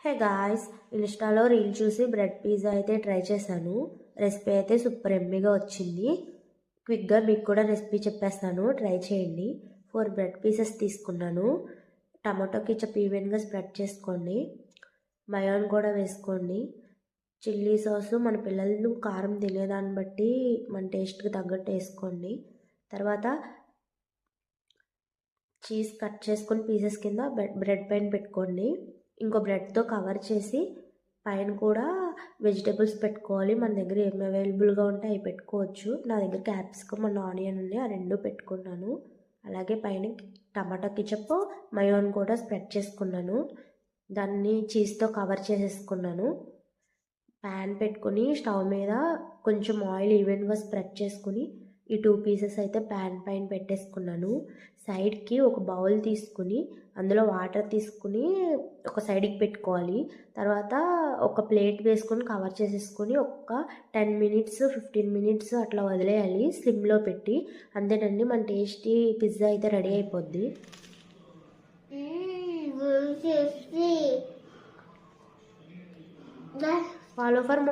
Hey guys, ఇన్స్టాలో reel చూసి bread pizza అయితే ట్రై చేశాను. రెసిపీ అయితే సూపర్ ఎమ్మీగా వచ్చింది. క్విక్గా మీకు కూడా రెసిపీ చెప్పేస్తాను, ట్రై చేయండి. 4 బ్రెడ్ పీసెస్ తీసుకున్నాను. టమాటో కెచప్ ఈవెన్గా స్ప్రెడ్ చేసుకోండి. మయోన్ కూడా వేసుకోండి. చిల్లీ సాసు మన పిల్లలు కారం తినేదాన్ని బట్టి మన టేస్ట్కి తగ్గట్టు వేసుకోండి. తర్వాత చీజ్ కట్ చేసుకొని పీసెస్ కింద బ్రెడ్ పైన పెట్టుకోండి. ఇంకో బ్రెడ్తో కవర్ చేసి పైన కూడా వెజిటేబుల్స్ పెట్టుకోవాలి. మన దగ్గర ఏమి అవైలబుల్గా ఉంటే అవి పెట్టుకోవచ్చు. నా దగ్గర క్యాప్సికమ్ అండ్ ఆనియన్ ఉన్నాయి, ఆ రెండు పెట్టుకున్నాను. అలాగే పైన టమాటా కెచప్ మయోన్ కూడా స్ప్రెడ్ చేసుకున్నాను. దాన్ని చీజ్తో కవర్ చేసేసుకున్నాను. ప్యాన్ పెట్టుకొని స్టవ్ మీద కొంచెం ఆయిల్ ఈవెన్గా స్ప్రెడ్ చేసుకుని ఈ 2 పీసెస్ అయితే ప్యాన్ పైన పెట్టేసుకున్నాను. సైడ్కి ఒక బౌల్ తీసుకుని అందులో వాటర్ తీసుకుని ఒక సైడ్కి పెట్టుకోవాలి. తర్వాత ఒక ప్లేట్ వేసుకొని కవర్ చేసేసుకొని ఒక 10 మినిట్స్ 15 మినిట్స్ అట్లా వదిలేయాలి స్లిమ్లో పెట్టి. అంతేనండి, మన టేస్టీ పిజ్జా అయితే రెడీ అయిపోద్ది. Follow for more.